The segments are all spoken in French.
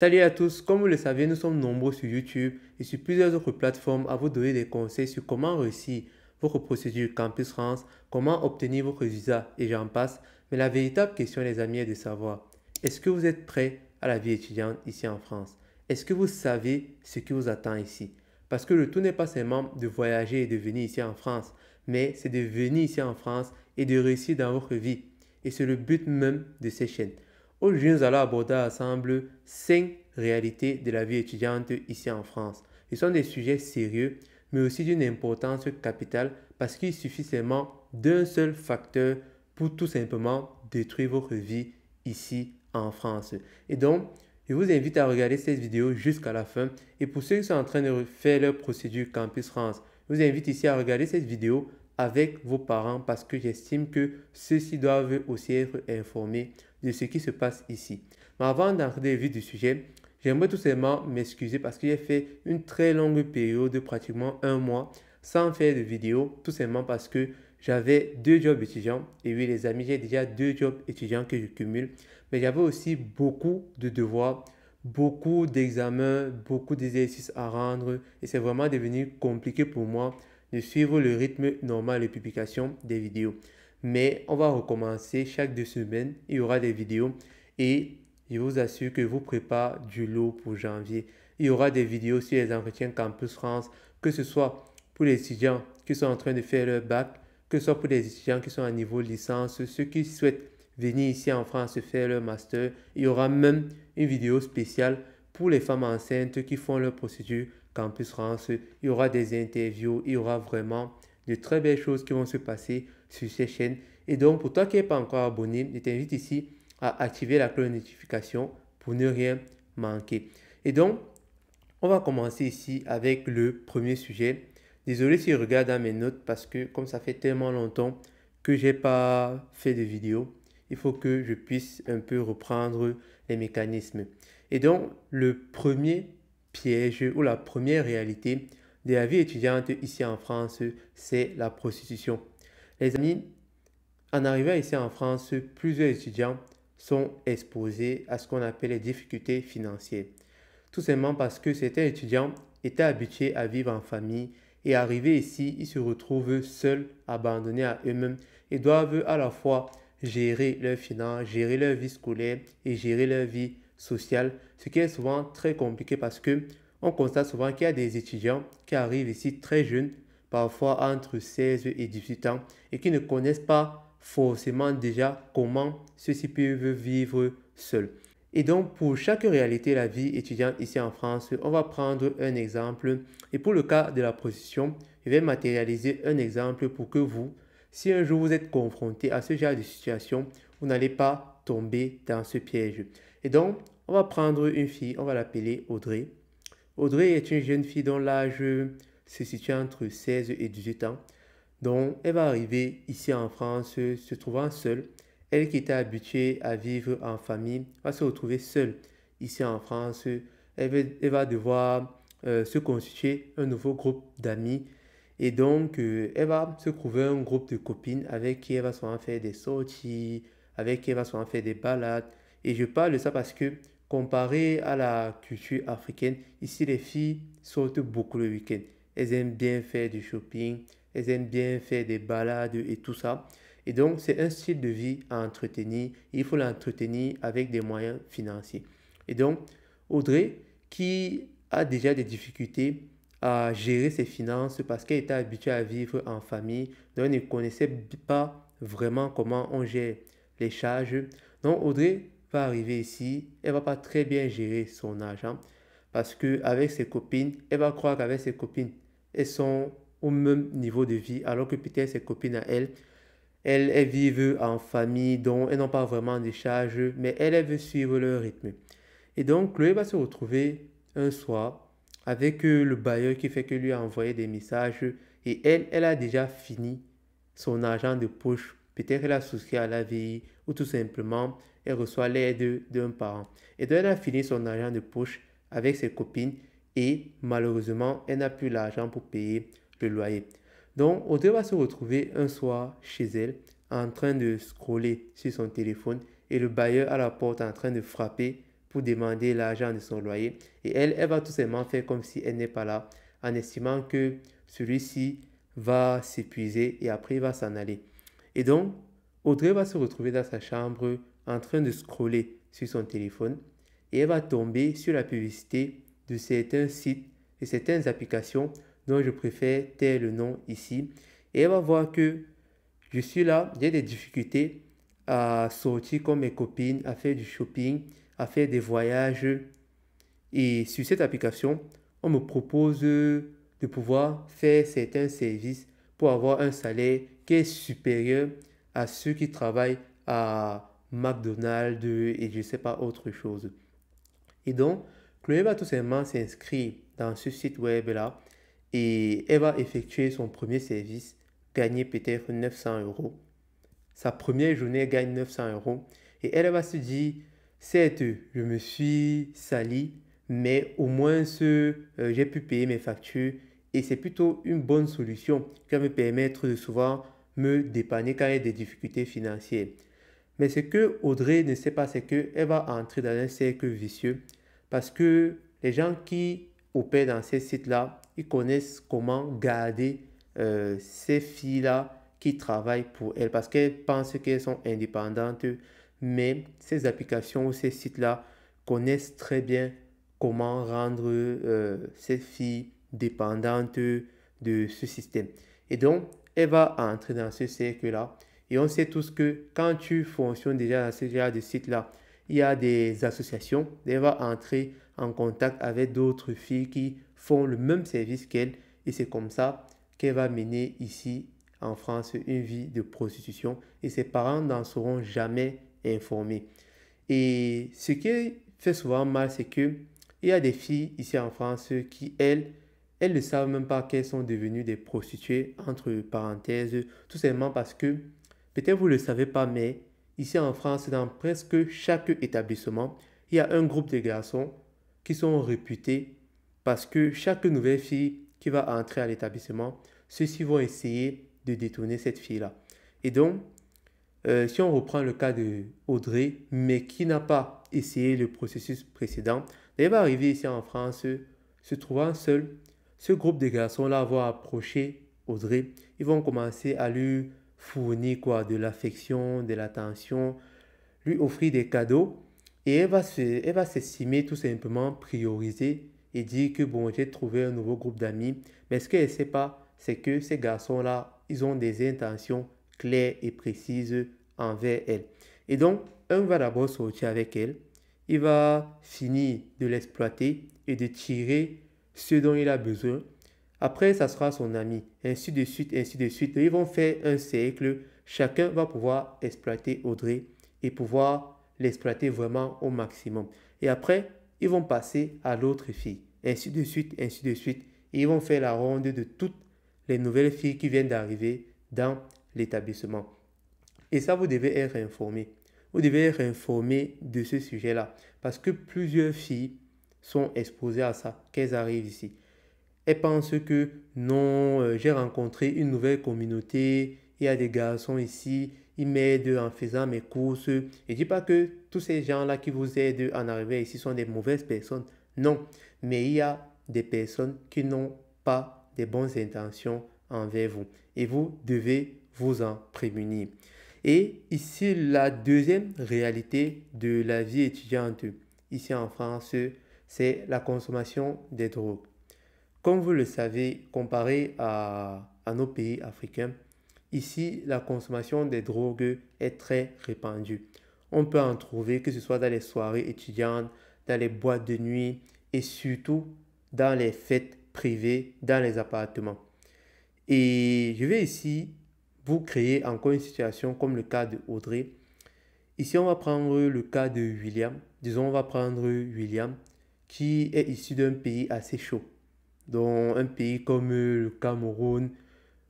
Salut à tous, comme vous le savez, nous sommes nombreux sur YouTube et sur plusieurs autres plateformes à vous donner des conseils sur comment réussir votre procédure Campus France, comment obtenir votre visa et j'en passe. Mais la véritable question, les amis, est de savoir, est-ce que vous êtes prêts à la vie étudiante ici en France? Est-ce que vous savez ce qui vous attend ici? Parce que le tout n'est pas seulement de voyager et de venir ici en France, mais c'est de venir ici en France et de réussir dans votre vie. Et c'est le but même de ces chaînes. Aujourd'hui, nous allons aborder ensemble 5 réalités de la vie étudiante ici en France. Ce sont des sujets sérieux, mais aussi d'une importance capitale parce qu'il suffit seulement d'un seul facteur pour tout simplement détruire votre vie ici en France. Et donc, je vous invite à regarder cette vidéo jusqu'à la fin. Et pour ceux qui sont en train de faire leur procédure Campus France, je vous invite ici à regarder cette vidéo avec vos parents parce que j'estime que ceux-ci doivent aussi être informés de ce qui se passe ici. Mais avant d'entrer dans le vif du sujet, j'aimerais tout simplement m'excuser parce que j'ai fait une très longue période, de pratiquement un mois, sans faire de vidéo, tout simplement parce que j'avais 2 jobs étudiants. Et oui, les amis, j'ai déjà 2 jobs étudiants que je cumule. Mais j'avais aussi beaucoup de devoirs, beaucoup d'examens, beaucoup d'exercices à rendre. Et c'est vraiment devenu compliqué pour moi de suivre le rythme normal de publication des vidéos. Mais on va recommencer chaque 2 semaines. Il y aura des vidéos et je vous assure que je vous prépare du lot pour janvier. Il y aura des vidéos sur les entretiens Campus France, que ce soit pour les étudiants qui sont en train de faire leur bac, que ce soit pour les étudiants qui sont à niveau licence, ceux qui souhaitent venir ici en France faire leur master. Il y aura même une vidéo spéciale pour les femmes enceintes qui font leur procédure Campus France. Il y aura des interviews, il y aura vraiment de très belles choses qui vont se passer sur ces chaînes. Et donc, pour toi qui n'es pas encore abonné, je t'invite ici à activer la cloche de notification pour ne rien manquer. Et donc, on va commencer ici avec le premier sujet. Désolé si je regarde dans mes notes parce que comme ça fait tellement longtemps que j'ai pas fait de vidéo, il faut que je puisse un peu reprendre les mécanismes. Et donc, le premier piège ou la première réalité de la vie étudiante ici en France, c'est la prostitution. Les amis, en arrivant ici en France, plusieurs étudiants sont exposés à ce qu'on appelle les difficultés financières. Tout simplement parce que certains étudiants étaient habitués à vivre en famille et arrivés ici, ils se retrouvent seuls, abandonnés à eux-mêmes et doivent à la fois gérer leurs finances, gérer leur vie scolaire et gérer leur vie sociale, ce qui est souvent très compliqué parce que on constate souvent qu'il y a des étudiants qui arrivent ici très jeunes, parfois entre 16 et 18 ans, et qui ne connaissent pas forcément déjà comment ceux-ci peuvent vivre seuls. Et donc, pour chaque réalité de la vie étudiante ici en France, on va prendre un exemple. Et pour le cas de la prostitution, je vais matérialiser un exemple pour que vous, si un jour vous êtes confronté à ce genre de situation, vous n'allez pas tomber dans ce piège. Et donc, on va prendre une fille, on va l'appeler Audrey. Audrey est une jeune fille dont l'âge se situe entre 16 et 18 ans. Donc, elle va arriver ici en France se trouvant seule. Elle qui était habituée à vivre en famille va se retrouver seule ici en France. Elle va devoir se constituer un nouveau groupe d'amis. Et donc, elle va se trouver un groupe de copines avec qui elle va souvent faire des sorties, avec qui elle va souvent faire des balades. Et je parle de ça parce que, comparé à la culture africaine, ici les filles sortent beaucoup le week-end. Elles aiment bien faire du shopping, elles aiment bien faire des balades et tout ça. Et donc, c'est un style de vie à entretenir. Il faut l'entretenir avec des moyens financiers. Et donc, Audrey, qui a déjà des difficultés à gérer ses finances parce qu'elle était habituée à vivre en famille, donc elle ne connaissait pas vraiment comment on gère les charges. Donc, Audrey va arriver ici, elle va pas très bien gérer son argent parce qu'avec ses copines, elle va croire qu'avec ses copines, elles sont au même niveau de vie, alors que peut-être ses copines à elle, elles vivent en famille, donc elles n'ont pas vraiment de charges, mais elle veut suivre leur rythme. Et donc, Chloé va se retrouver un soir avec le bailleur qui fait que lui a envoyé des messages et elle a déjà fini son argent de poche. Peut-être qu'elle a souscrit à la vie ou tout simplement elle reçoit l'aide d'un parent. Et donc, elle a fini son argent de poche avec ses copines et malheureusement, elle n'a plus l'argent pour payer le loyer. Donc, Audrey va se retrouver un soir chez elle en train de scroller sur son téléphone et le bailleur à la porte en train de frapper pour demander l'argent de son loyer. Et elle va tout simplement faire comme si elle n'est pas là, en estimant que celui-ci va s'épuiser et après il va s'en aller. Et donc, Audrey va se retrouver dans sa chambre en train de scroller sur son téléphone et elle va tomber sur la publicité de certains sites et certaines applications dont je préfère taire le nom ici. Et elle va voir que je suis là, j'ai des difficultés à sortir comme mes copines, à faire du shopping, à faire des voyages. Et sur cette application, on me propose de pouvoir faire certains services pour avoir un salaire qui est supérieur à ceux qui travaillent à McDonald's et je ne sais pas autre chose. Et donc, Chloé va tout simplement s'inscrire dans ce site web-là et elle va effectuer son premier service, gagner peut-être 900 euros. Sa première journée, elle gagne 900 euros. Et elle va se dire, certes, je me suis sali, mais au moins j'ai pu payer mes factures. Et c'est plutôt une bonne solution qui va me permettre de souvent me dépanner quand il y a des difficultés financières. Mais ce que Audrey ne sait pas, c'est qu'elle va entrer dans un cercle vicieux parce que les gens qui opèrent dans ces sites-là, ils connaissent comment garder ces filles-là qui travaillent pour elles parce qu'elles pensent qu'elles sont indépendantes, mais ces applications ou ces sites-là connaissent très bien comment rendre ces filles dépendantes de ce système. Et donc, elle va entrer dans ce cercle-là. Et on sait tous que quand tu fonctionnes déjà dans ce genre de site-là, il y a des associations. Elle va entrer en contact avec d'autres filles qui font le même service qu'elle. Et c'est comme ça qu'elle va mener ici en France une vie de prostitution. Et ses parents n'en seront jamais informés. Et ce qui fait souvent mal, c'est que il y a des filles ici en France qui, elles ne savent même pas qu'elles sont devenues des prostituées, entre parenthèses, tout simplement parce que, peut-être vous ne le savez pas, mais ici en France, dans presque chaque établissement, il y a un groupe de garçons qui sont réputés parce que chaque nouvelle fille qui va entrer à l'établissement, ceux-ci vont essayer de détourner cette fille-là. Et donc, si on reprend le cas de Audrey, mais qui n'a pas essayé le processus précédent, elle va arriver ici en France, se trouvant seule. Ce groupe de garçons-là vont approcher Audrey. Ils vont commencer à lui fournir quoi, de l'affection, de l'attention, lui offrir des cadeaux. Et elle va s'estimer tout simplement priorisée et dire que bon, j'ai trouvé un nouveau groupe d'amis. Mais ce qu'elle ne sait pas, c'est que ces garçons-là, ils ont des intentions claires et précises envers elle. Et donc, un va d'abord sortir avec elle. Il va finir de l'exploiter et de tirer ce dont il a besoin. Après, ça sera son ami, ainsi de suite, ainsi de suite. Ils vont faire un cercle. Chacun va pouvoir exploiter Audrey et pouvoir l'exploiter vraiment au maximum. Et après, ils vont passer à l'autre fille, ainsi de suite, ainsi de suite. Et ils vont faire la ronde de toutes les nouvelles filles qui viennent d'arriver dans l'établissement. Et ça, vous devez être informé. Vous devez être informé de ce sujet-là. Parce que plusieurs filles sont exposées à ça, qu'elles arrivent ici. Elles pensent que non, j'ai rencontré une nouvelle communauté, il y a des garçons ici, ils m'aident en faisant mes courses. Je ne dis pas que tous ces gens-là qui vous aident en arrivant ici sont des mauvaises personnes. Non, mais il y a des personnes qui n'ont pas de bonnes intentions envers vous. Et vous devez vous en prémunir. Et ici, la deuxième réalité de la vie étudiante ici en France, c'est la consommation des drogues. Comme vous le savez, comparé à nos pays africains, ici, la consommation des drogues est très répandue. On peut en trouver que ce soit dans les soirées étudiantes, dans les boîtes de nuit et surtout dans les fêtes privées, dans les appartements. Et je vais ici vous créer encore une situation comme le cas de Audrey. Ici, on va prendre le cas de William. Disons, on va prendre William qui est issu d'un pays assez chaud, dont un pays comme le Cameroun,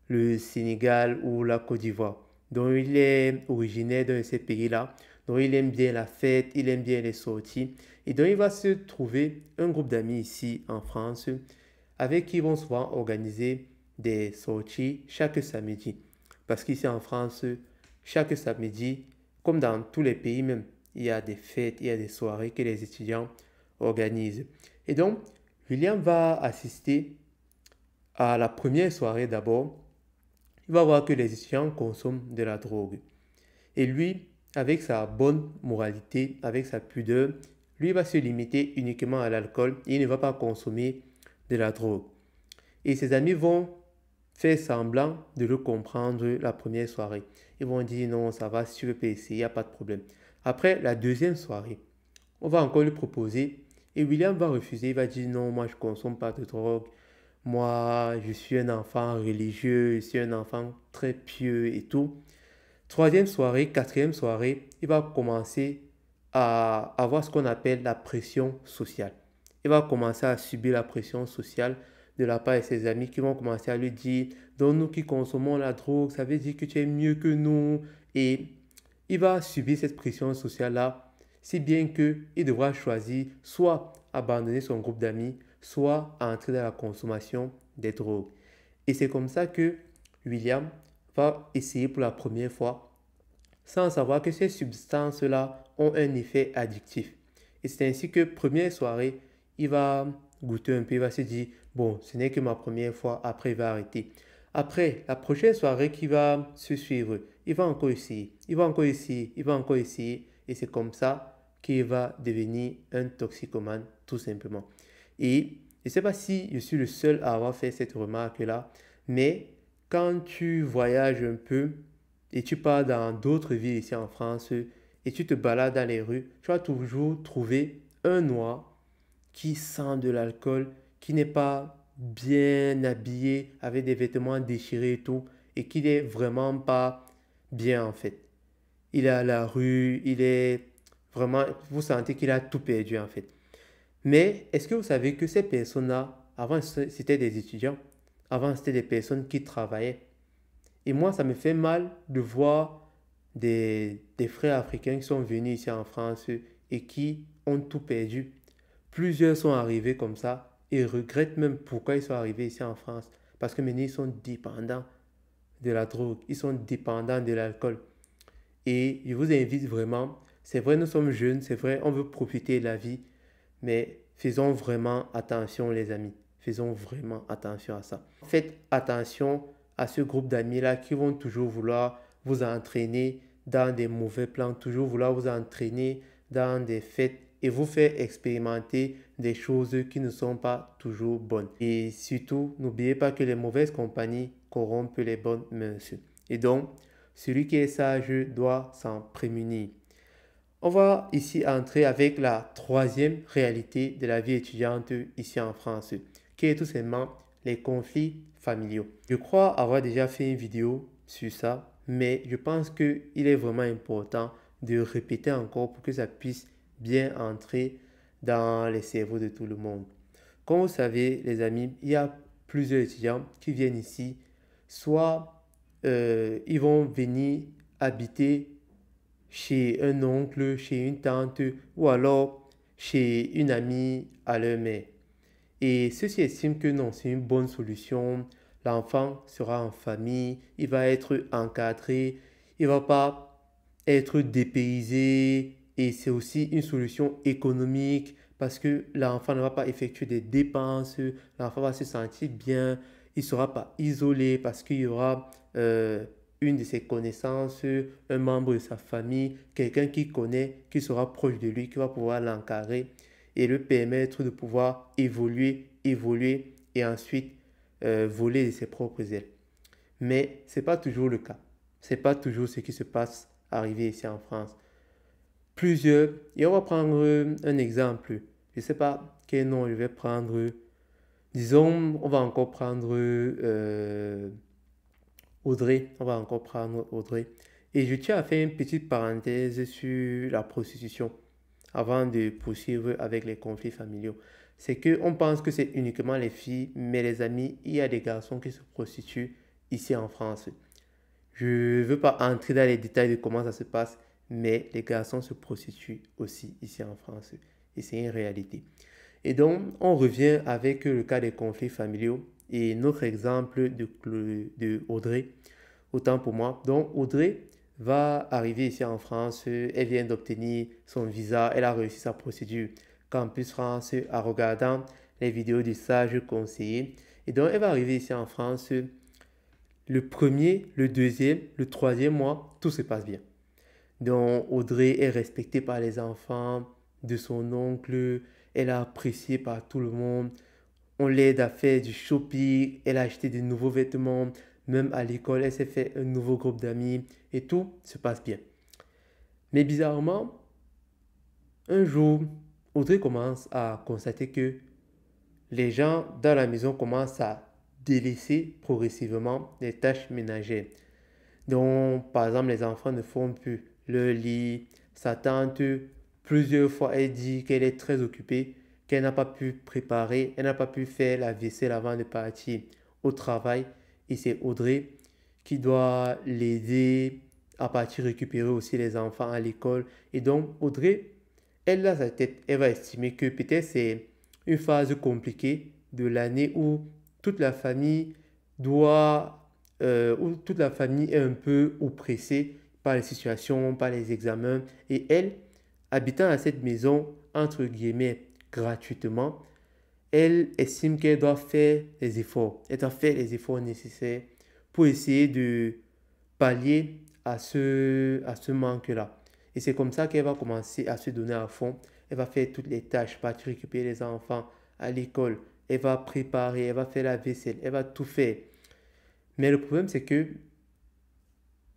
le Sénégal ou la Côte d'Ivoire. Donc, il est originaire de ces pays-là. Donc, il aime bien la fête, il aime bien les sorties. Et donc, il va se trouver un groupe d'amis ici en France avec qui ils vont souvent organiser des sorties chaque samedi. Parce qu'ici en France, chaque samedi, comme dans tous les pays même, il y a des fêtes, il y a des soirées que les étudiants organisent. Et donc, William va assister à la première soirée d'abord. Il va voir que les étudiants consomment de la drogue. Et lui, avec sa bonne moralité, avec sa pudeur, lui va se limiter uniquement à l'alcool et il ne va pas consommer de la drogue. Et ses amis vont faire semblant de le comprendre la première soirée. Ils vont dire non, ça va, si tu veux pas essayer, il n'y a pas de problème. Après la deuxième soirée, on va encore lui proposer et William va refuser. Il va dire non, moi je ne consomme pas de drogue. Moi, je suis un enfant religieux, je suis un enfant très pieux et tout. Troisième soirée, quatrième soirée, il va commencer à avoir ce qu'on appelle la pression sociale. Il va commencer à subir la pression sociale de la part de ses amis qui vont commencer à lui dire, donc nous qui consommons la drogue, ça veut dire que tu es mieux que nous. Et il va subir cette pression sociale-là, si bien qu'il devra choisir soit abandonner son groupe d'amis, soit entrer dans la consommation des drogues. Et c'est comme ça que William va essayer pour la première fois, sans savoir que ces substances-là ont un effet addictif. Et c'est ainsi que première soirée, il va goûter un peu, il va se dire, bon, ce n'est que ma première fois, après il va arrêter. Après, la prochaine soirée qui va se suivre, il va encore essayer, il va encore essayer, il va encore essayer. Et c'est comme ça qu'il va devenir un toxicomane, tout simplement. Et je ne sais pas si je suis le seul à avoir fait cette remarque-là, mais quand tu voyages un peu et tu pars dans d'autres villes ici en France et tu te balades dans les rues, tu vas toujours trouver un noir qui sent de l'alcool, qui n'est pas bien habillé, avec des vêtements déchirés et tout, et qui n'est vraiment pas bien en fait. Il est à la rue, il est vraiment, vous sentez qu'il a tout perdu en fait. Mais est-ce que vous savez que ces personnes-là, avant c'était des étudiants, avant c'était des personnes qui travaillaient. Et moi, ça me fait mal de voir des frères africains qui sont venus ici en France et qui ont tout perdu. Plusieurs sont arrivés comme ça et regrettent même pourquoi ils sont arrivés ici en France. Parce que maintenant, ils sont dépendants de la drogue, ils sont dépendants de l'alcool. Et je vous invite vraiment, c'est vrai, nous sommes jeunes, c'est vrai, on veut profiter de la vie, mais faisons vraiment attention, les amis. Faisons vraiment attention à ça. Faites attention à ce groupe d'amis-là qui vont toujours vouloir vous entraîner dans des mauvais plans, toujours vouloir vous entraîner dans des fêtes et vous faire expérimenter des choses qui ne sont pas toujours bonnes. Et surtout, n'oubliez pas que les mauvaises compagnies corrompent les bonnes mœurs. Et donc, celui qui est sage doit s'en prémunir. On va ici entrer avec la troisième réalité de la vie étudiante ici en France, qui est tout simplement les conflits familiaux. Je crois avoir déjà fait une vidéo sur ça, mais je pense qu'il est vraiment important de répéter encore pour que ça puisse bien entrer dans les cerveaux de tout le monde. Comme vous savez, les amis, il y a plusieurs étudiants qui viennent ici, soit ils vont venir habiter chez un oncle, chez une tante ou alors chez une amie à leur mère. Et ceux-ci estiment que non, c'est une bonne solution. L'enfant sera en famille, il va être encadré, il ne va pas être dépaysé et c'est aussi une solution économique parce que l'enfant ne va pas effectuer des dépenses, l'enfant va se sentir bien, il ne sera pas isolé parce qu'il y aura une de ses connaissances, un membre de sa famille, quelqu'un qui connaît, qui sera proche de lui, qui va pouvoir l'encadrer et lui permettre de pouvoir évoluer et ensuite voler de ses propres ailes. Mais ce n'est pas toujours le cas. Ce n'est pas toujours ce qui se passe arrivé ici en France. Plusieurs, et on va prendre un exemple. Je ne sais pas quel nom je vais prendre. Disons, on va encore prendre Audrey. On va encore prendre Audrey. Et je tiens à faire une petite parenthèse sur la prostitution avant de poursuivre avec les conflits familiaux. C'est qu'on pense que c'est uniquement les filles, mais les amis, il y a des garçons qui se prostituent ici en France. Je ne veux pas entrer dans les détails de comment ça se passe, mais les garçons se prostituent aussi ici en France. Et c'est une réalité. Et donc, on revient avec le cas des conflits familiaux et notre exemple de Audrey, autant pour moi. Donc, Audrey va arriver ici en France, elle vient d'obtenir son visa, elle a réussi sa procédure Campus France en regardant les vidéos du sage conseiller. Et donc, elle va arriver ici en France, le premier, le deuxième, le troisième mois, tout se passe bien. Donc, Audrey est respectée par les enfants de son oncle, elle est appréciée par tout le monde. On l'aide à faire du shopping, elle a acheté de nouveaux vêtements, même à l'école, elle s'est fait un nouveau groupe d'amis et tout se passe bien. Mais bizarrement, un jour, Audrey commence à constater que les gens dans la maison commencent à délaisser progressivement les tâches ménagères. Donc, par exemple, les enfants ne font plus leur lit. Sa tante, plusieurs fois, elle dit qu'elle est très occupée, qu'elle n'a pas pu préparer, elle n'a pas pu faire la vaisselle avant de partir au travail. Et c'est Audrey qui doit l'aider à partir récupérer aussi les enfants à l'école. Et donc, Audrey, elle, dans sa tête, elle va estimer que peut-être c'est une phase compliquée de l'année où toute la famille où toute la famille est un peu oppressée par les situations, par les examens. Et elle, habitant à cette maison, entre guillemets, gratuitement, elle estime qu'elle doit faire les efforts. Elle doit faire les efforts nécessaires pour essayer de pallier à ce manque-là. Et c'est comme ça qu'elle va commencer à se donner à fond. Elle va faire toutes les tâches, partir récupérer les enfants à l'école. Elle va préparer, elle va faire la vaisselle, elle va tout faire. Mais le problème, c'est que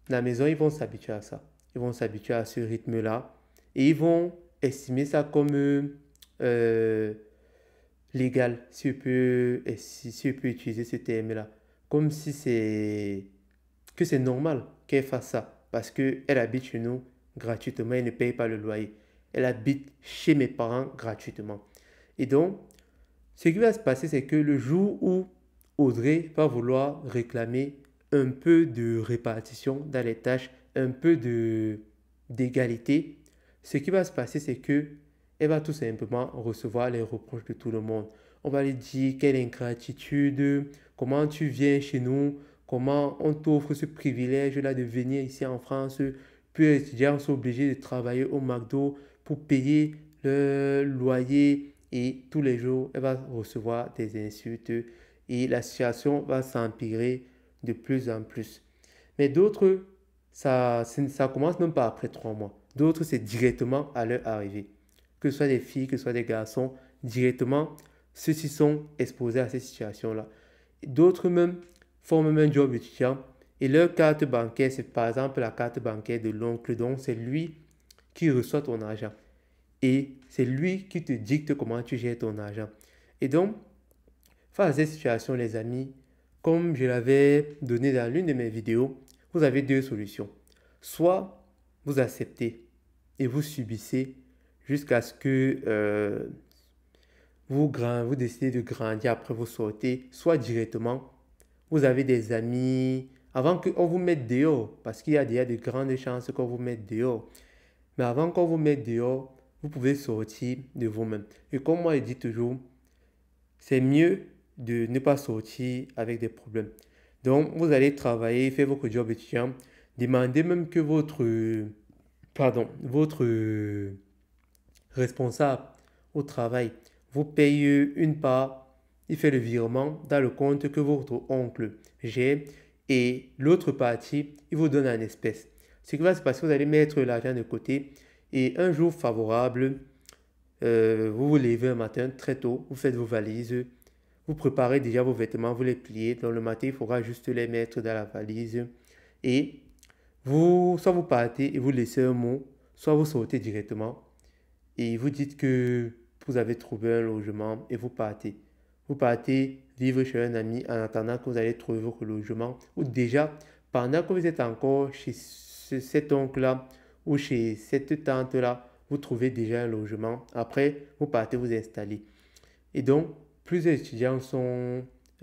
la maison, ils vont s'habituer à ça. Ils vont s'habituer à ce rythme-là. Et ils vont estimer ça comme euh, légal, si je peux utiliser ce terme-là. Comme si c'est normal qu'elle fasse ça. Parce qu'elle habite chez nous gratuitement et ne paye pas le loyer. Elle habite chez mes parents gratuitement. Et donc, ce qui va se passer, c'est que le jour où Audrey va vouloir réclamer un peu de répartition dans les tâches, un peu d'égalité, ce qui va se passer, c'est que elle va tout simplement recevoir les reproches de tout le monde. On va lui dire quelle ingratitude, comment tu viens chez nous, comment on t'offre ce privilège-là de venir ici en France, puis les étudiants sont obligés de travailler au McDo pour payer le loyer et tous les jours, elle va recevoir des insultes et la situation va s'empirer de plus en plus. Mais d'autres, ça commence même pas après 3 mois. D'autres, c'est directement à leur arrivée. Que ce soit des filles, que ce soit des garçons, directement, ceux-ci sont exposés à cette situation-là. D'autres même font même un job étudiant et leur carte bancaire, c'est par exemple la carte bancaire de l'oncle, donc c'est lui qui reçoit ton argent. Et c'est lui qui te dicte comment tu gères ton argent. Et donc, face à cette situation, les amis, comme je l'avais donné dans l'une de mes vidéos, vous avez deux solutions. Soit vous acceptez et vous subissez jusqu'à ce que vous décidez de grandir, après vous sortez, soit directement, vous avez des amis, avant qu'on vous mette dehors, parce qu'il y a déjà de grandes chances qu'on vous mette dehors. Mais avant qu'on vous mette dehors, vous pouvez sortir de vous-même. Et comme moi je dis toujours, c'est mieux de ne pas sortir avec des problèmes. Donc, vous allez travailler, faire votre job étudiant, demandez même que votre responsable au travail vous paye une part, il fait le virement dans le compte que votre oncle gère et l'autre partie, il vous donne en espèces. Ce qui va se passer, vous allez mettre l'argent de côté et un jour favorable, vous vous levez un matin très tôt, vous faites vos valises, vous préparez déjà vos vêtements, vous les pliez. Dans le matin, il faudra juste les mettre dans la valise. Et soit vous partez et vous laissez un mot, soit vous sortez directement et vous dites que vous avez trouvé un logement et vous partez. Vous partez vivre chez un ami en attendant que vous allez trouver votre logement ou déjà pendant que vous êtes encore chez cet oncle-là ou chez cette tante-là, vous trouvez déjà un logement. Après, vous partez vous installer. Et donc, plusieurs étudiants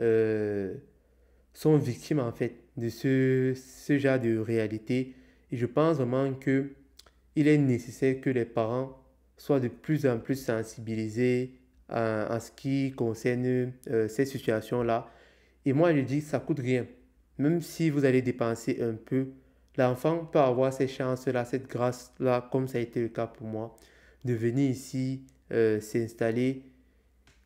euh, sont victimes en fait de ce genre de réalité. Et je pense vraiment que il est nécessaire que les parents soient de plus en plus sensibilisés en ce qui concerne ces situations-là. Et moi, je dis, ça coûte rien. Même si vous allez dépenser un peu, L'enfant peut avoir cette chance-là, cette grâce-là, comme ça a été le cas pour moi, de venir ici s'installer.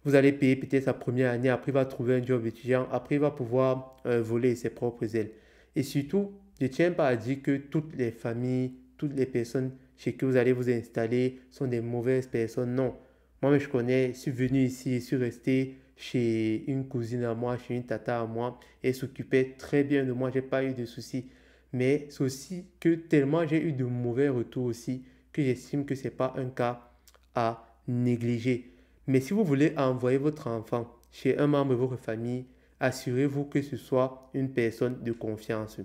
Vous allez payer peut-être sa première année, après il va trouver un job étudiant, après il va pouvoir voler ses propres ailes. Et surtout, je ne tiens pas à dire que toutes les familles, toutes les personnes chez qui vous allez vous installer sont des mauvaises personnes. Non. Moi, je connais, je suis venu ici, je suis resté chez une cousine à moi, chez une tata à moi, et elle s'occupait très bien de moi, j'ai pas eu de soucis. Mais c'est aussi que tellement j'ai eu de mauvais retours aussi, que j'estime que ce n'est pas un cas à négliger. Mais si vous voulez envoyer votre enfant chez un membre de votre famille, assurez-vous que ce soit une personne de confiance.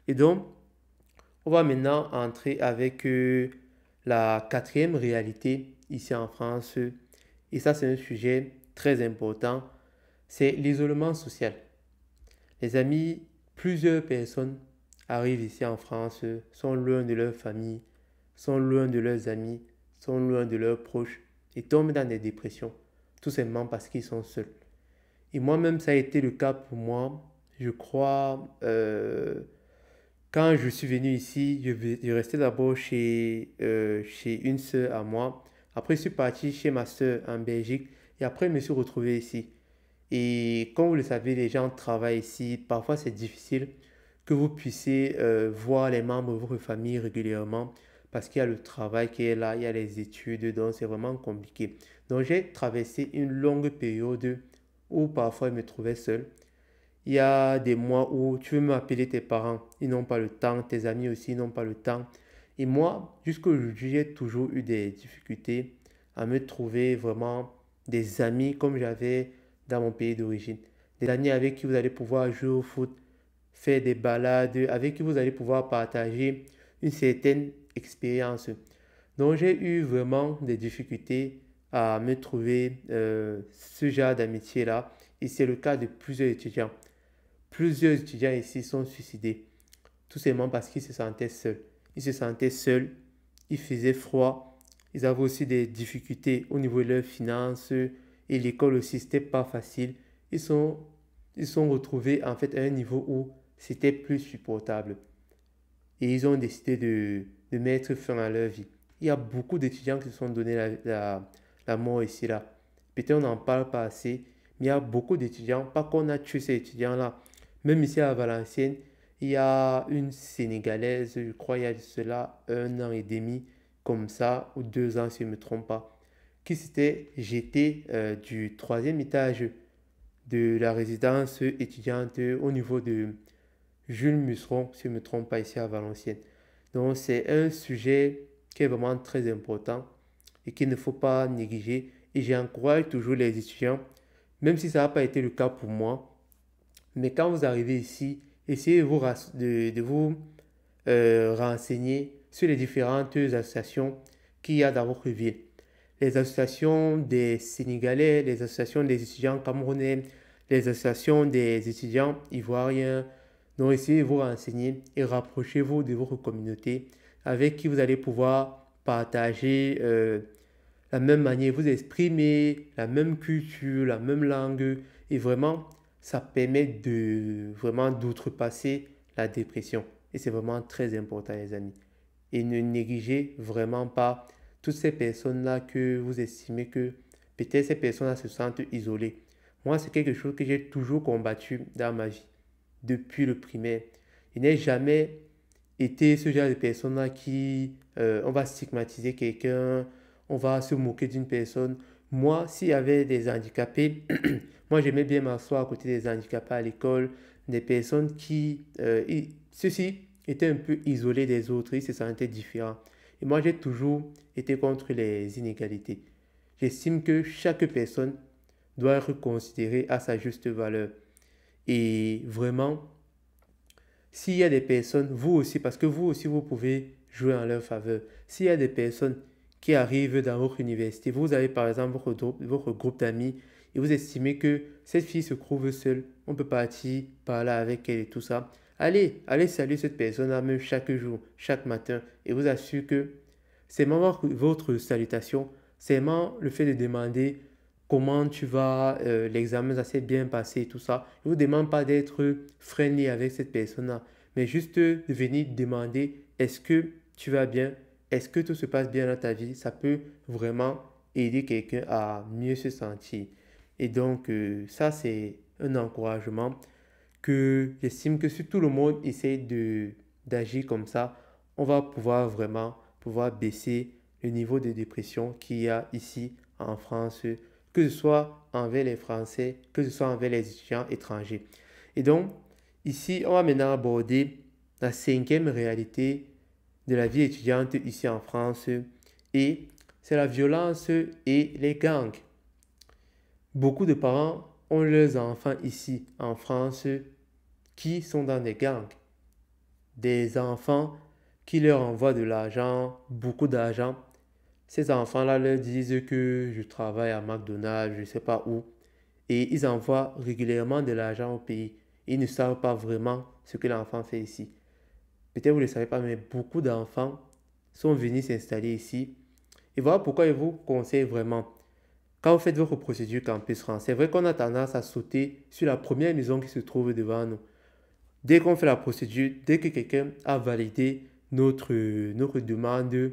Et donc, on va maintenant entrer avec la quatrième réalité ici en France. Et ça, c'est un sujet très important. C'est l'isolement social. Les amis, plusieurs personnes arrivent ici en France, sont loin de leur famille, sont loin de leurs amis, sont loin de leurs proches et tombent dans des dépressions, tout simplement parce qu'ils sont seuls. Et moi-même, ça a été le cas pour moi. Je crois, quand je suis venu ici, je restais d'abord chez une sœur à moi. Après, je suis parti chez ma sœur en Belgique et après, je me suis retrouvé ici. Et comme vous le savez, les gens travaillent ici. Parfois, c'est difficile que vous puissiez voir les membres de votre famille régulièrement parce qu'il y a le travail qui est là, il y a les études, donc c'est vraiment compliqué. Donc, j'ai traversé une longue période où parfois je me trouvais seul. Il y a des mois où tu veux m'appeler tes parents, ils n'ont pas le temps, tes amis aussi n'ont pas le temps. Et moi, jusqu'à aujourd'hui, j'ai toujours eu des difficultés à me trouver vraiment des amis comme j'avais dans mon pays d'origine. Des amis avec qui vous allez pouvoir jouer au foot, faire des balades, avec qui vous allez pouvoir partager une certaine expérience. Donc j'ai eu vraiment des difficultés à me trouver ce genre d'amitié-là. Et c'est le cas de plusieurs étudiants. Plusieurs étudiants ici sont suicidés, tout simplement parce qu'ils se sentaient seuls. Ils se sentaient seuls, il faisait froid, ils avaient aussi des difficultés au niveau de leurs finances et l'école aussi, c'était pas facile. Ils sont, ils sont retrouvés en fait à un niveau où c'était plus supportable et ils ont décidé de mettre fin à leur vie. Il y a beaucoup d'étudiants qui se sont donné la mort ici là. Peut-être on n'en parle pas assez, mais il y a beaucoup d'étudiants, pas qu'on a tué ces étudiants-là. Même ici à Valenciennes, il y a une Sénégalaise, je crois il y a de cela 1 an et demi, comme ça, ou 2 ans si je ne me trompe pas, qui s'était jetée du troisième étage de la résidence étudiante au niveau de Jules Musseron, si je ne me trompe pas, ici à Valenciennes. Donc c'est un sujet qui est vraiment très important et qu'il ne faut pas négliger. Et j'encourage toujours les étudiants, même si ça n'a pas été le cas pour moi, mais quand vous arrivez ici, essayez de vous renseigner sur les différentes associations qu'il y a dans votre ville. Les associations des Sénégalais, les associations des étudiants camerounais, les associations des étudiants ivoiriens. Donc essayez de vous renseigner et rapprochez-vous de votre communauté avec qui vous allez pouvoir partager la même manière, vous exprimer, la même culture, la même langue. Et vraiment, ça permet de vraiment d'outrepasser la dépression. Et c'est vraiment très important, les amis. Et ne négligez vraiment pas toutes ces personnes-là que vous estimez que peut-être ces personnes-là se sentent isolées. Moi, c'est quelque chose que j'ai toujours combattu dans ma vie, depuis le primaire. Il n'est jamais été ce genre de personne-là qui, on va stigmatiser quelqu'un, on va se moquer d'une personne. Moi, s'il y avait des handicapés, moi j'aimais bien m'asseoir à côté des handicapés à l'école, des personnes qui, ceux-ci étaient un peu isolés des autres, ils se sentaient différents. Et moi j'ai toujours été contre les inégalités. J'estime que chaque personne doit être considérée à sa juste valeur. Et vraiment, s'il y a des personnes, vous aussi, parce que vous aussi, vous pouvez jouer en leur faveur. S'il y a des personnes qui arrivent dans votre université, vous avez par exemple votre groupe d'amis et vous estimez que cette fille se trouve seule, on peut partir parler avec elle et tout ça. Allez saluer cette personne-là même chaque jour, chaque matin et vous assure que c'est vraiment votre salutation, c'est vraiment le fait de demander comment tu vas, l'examen ça s'est bien passé et tout ça. Je ne vous demande pas d'être friendly avec cette personne-là, mais juste de venir demander est-ce que tu vas bien, est-ce que tout se passe bien dans ta vie, ça peut vraiment aider quelqu'un à mieux se sentir. Et donc, ça, c'est un encouragement que j'estime que si tout le monde essaie d'agir comme ça, on va pouvoir vraiment pouvoir baisser le niveau de dépression qu'il y a ici en France, que ce soit envers les Français, que ce soit envers les étudiants étrangers. Et donc, ici, on va maintenant aborder la cinquième réalité de la vie étudiante ici en France, et c'est la violence et les gangs. Beaucoup de parents ont leurs enfants ici en France qui sont dans des gangs. Des enfants qui leur envoient de l'argent, beaucoup d'argent. Ces enfants-là leur disent que je travaille à McDonald's, je ne sais pas où. Et ils envoient régulièrement de l'argent au pays. Ils ne savent pas vraiment ce que l'enfant fait ici. Peut-être vous ne le savez pas, mais beaucoup d'enfants sont venus s'installer ici. Et voilà pourquoi je vous conseille vraiment. Quand vous faites votre procédure Campus France, c'est vrai qu'on a tendance à sauter sur la première maison qui se trouve devant nous. Dès qu'on fait la procédure, dès que quelqu'un a validé notre demande,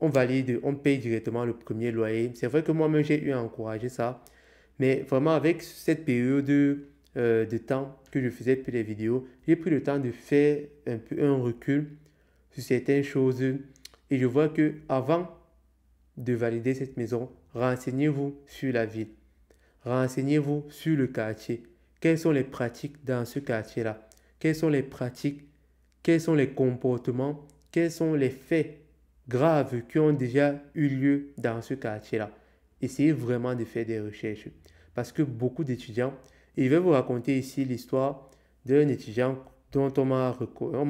on valide, on paye directement le premier loyer. C'est vrai que moi-même, j'ai eu à encourager ça. Mais vraiment, avec cette période de temps que je faisais plus les vidéos, j'ai pris le temps de faire un peu un recul sur certaines choses. Et je vois que avant de valider cette maison, renseignez-vous sur la ville. Renseignez-vous sur le quartier. Quelles sont les pratiques dans ce quartier-là? Quelles sont les pratiques? Quels sont les comportements? Quels sont les faits graves qui ont déjà eu lieu dans ce quartier-là? Essayez vraiment de faire des recherches. Parce que beaucoup d'étudiants, et je vais vous raconter ici l'histoire d'un étudiant dont on m'a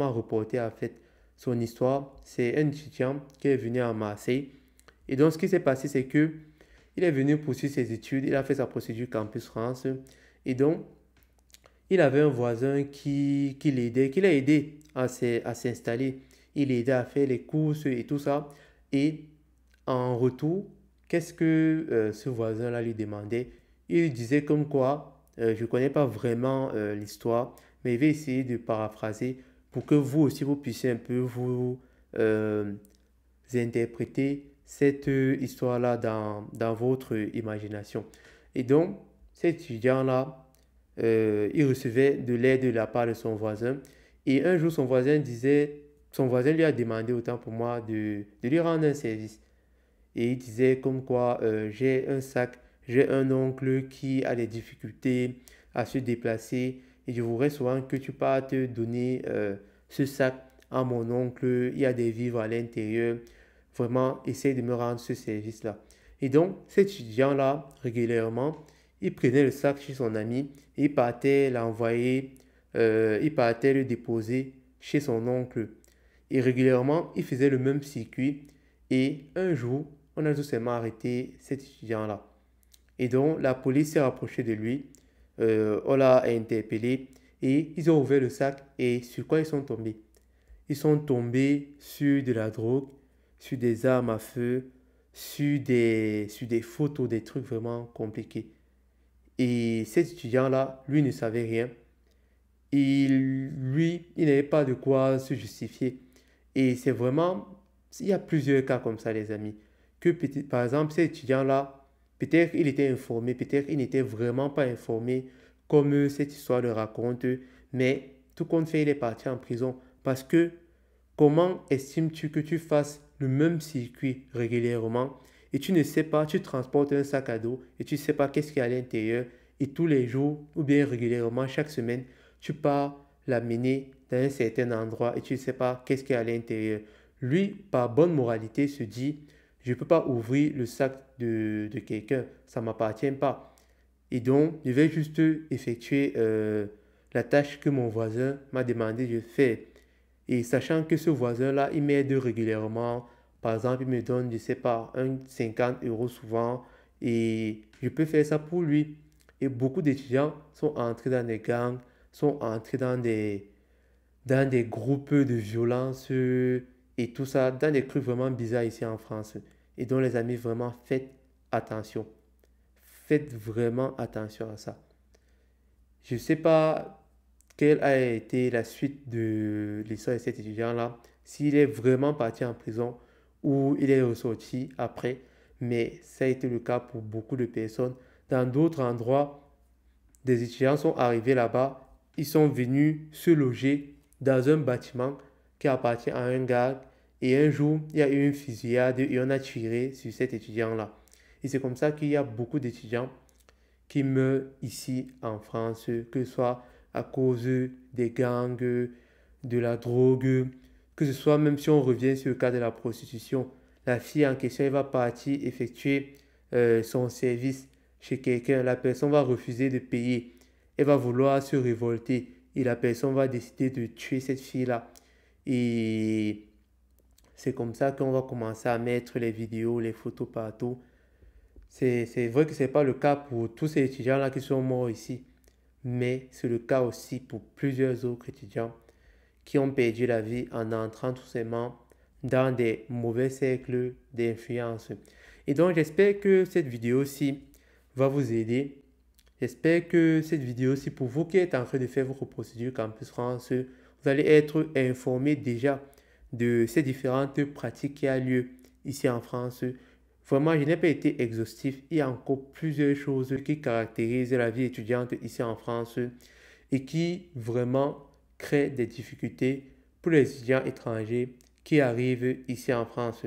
reporté en fait son histoire. C'est un étudiant qui est venu à Marseille. Et donc ce qui s'est passé, c'est que il est venu poursuivre ses études, il a fait sa procédure Campus France. Et donc, il avait un voisin qui l'aidait, qui l'a aidé à s'installer. Il l'aidait à faire les courses et tout ça. Et en retour, qu'est-ce que ce voisin-là lui demandait? Il disait comme quoi, je ne connais pas vraiment l'histoire, mais il va essayer de paraphraser pour que vous aussi, vous puissiez un peu euh, interpréter cette histoire-là dans votre imagination. Et donc, cet étudiant-là, il recevait de l'aide de la part de son voisin. Et un jour, son voisin lui a demandé, autant pour moi, de lui rendre un service. Et il disait comme quoi, j'ai un sac, j'ai un oncle qui a des difficultés à se déplacer. Et je voudrais souvent que tu partes donner ce sac à mon oncle. Il y a des vivres à l'intérieur. Vraiment, essaye de me rendre ce service-là. Et donc, cet étudiant-là, régulièrement, il prenait le sac chez son ami et il partait l'envoyer, il partait le déposer chez son oncle. Et régulièrement, il faisait le même circuit. Et un jour, on a tout simplement arrêté cet étudiant-là. Et donc, la police s'est rapprochée de lui, on l'a interpellé et ils ont ouvert le sac. Et sur quoi ils sont tombés? Ils sont tombés sur de la drogue, sur des armes à feu, sur des photos, des trucs vraiment compliqués. Et cet étudiant-là, lui ne savait rien. Il n'avait pas de quoi se justifier. Et c'est vraiment, il y a plusieurs cas comme ça, les amis. Que par exemple, cet étudiant-là, peut-être il était informé, peut-être il n'était vraiment pas informé comme cette histoire le raconte, mais tout compte fait, il est parti en prison. Parce que comment estimes-tu que tu fasses le même circuit régulièrement et tu ne sais pas, tu transportes un sac à dos et tu ne sais pas qu'est-ce qu'il y a à l'intérieur et tous les jours ou bien régulièrement, chaque semaine, tu pars l'amener dans un certain endroit et tu ne sais pas qu'est-ce qu'il y a à l'intérieur. Lui, par bonne moralité, se dit, je ne peux pas ouvrir le sac de quelqu'un, ça ne m'appartient pas. Et donc, je vais juste effectuer la tâche que mon voisin m'a demandé de faire. Et sachant que ce voisin-là, il m'aide régulièrement. Par exemple, il me donne, je ne sais pas, 50 euros souvent. Et je peux faire ça pour lui. Et beaucoup d'étudiants sont entrés dans des gangs, sont entrés dans des groupes de violence et tout ça, dans des trucs vraiment bizarres ici en France. Et donc, les amis, vraiment, faites attention. Faites vraiment attention à ça. Je ne sais pas quelle a été la suite de l'histoire de cet étudiant-là, s'il est vraiment parti en prison ou il est ressorti après. Mais ça a été le cas pour beaucoup de personnes. Dans d'autres endroits, des étudiants sont arrivés là-bas, ils sont venus se loger dans un bâtiment qui appartient à un gars. Et un jour, il y a eu une fusillade et on a tiré sur cet étudiant-là. Et c'est comme ça qu'il y a beaucoup d'étudiants qui meurent ici en France, que ce soit à cause des gangs, de la drogue, que ce soit même si on revient sur le cas de la prostitution. La fille en question, elle va partir effectuer son service chez quelqu'un. La personne va refuser de payer. Elle va vouloir se révolter et la personne va décider de tuer cette fille-là. Et c'est comme ça qu'on va commencer à mettre les vidéos, les photos partout. C'est vrai que ce n'est pas le cas pour tous ces étudiants-là qui sont morts ici, mais c'est le cas aussi pour plusieurs autres étudiants qui ont perdu la vie en entrant tout simplement dans des mauvais cercles d'influence. Et donc j'espère que cette vidéo-ci va vous aider. J'espère que cette vidéo-ci, pour vous qui êtes en train de faire votre procédure Campus France, vous allez être informé déjà de ces différentes pratiques qui ont lieu ici en France. Vraiment, je n'ai pas été exhaustif. Il y a encore plusieurs choses qui caractérisent la vie étudiante ici en France et qui vraiment créent des difficultés pour les étudiants étrangers qui arrivent ici en France.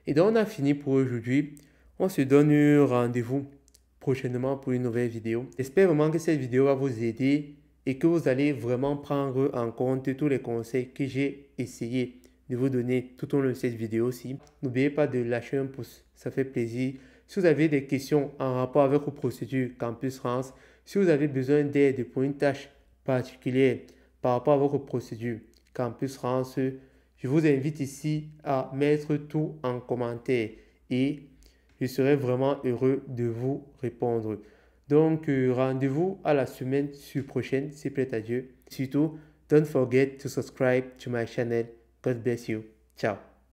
Et donc, on a fini pour aujourd'hui. On se donne rendez-vous prochainement pour une nouvelle vidéo. J'espère vraiment que cette vidéo va vous aider et que vous allez vraiment prendre en compte tous les conseils que j'ai essayé de vous donner tout au long de cette vidéo-ci. N'oubliez pas de lâcher un pouce, ça fait plaisir. Si vous avez des questions en rapport avec vos procédures Campus France, si vous avez besoin d'aide pour une tâche particulière par rapport à votre procédure Campus France, je vous invite ici à mettre tout en commentaire et je serai vraiment heureux de vous répondre. Donc, rendez-vous à la semaine prochaine, s'il plaît à Dieu. Surtout, don't forget to subscribe to my channel. God bless you. Ciao.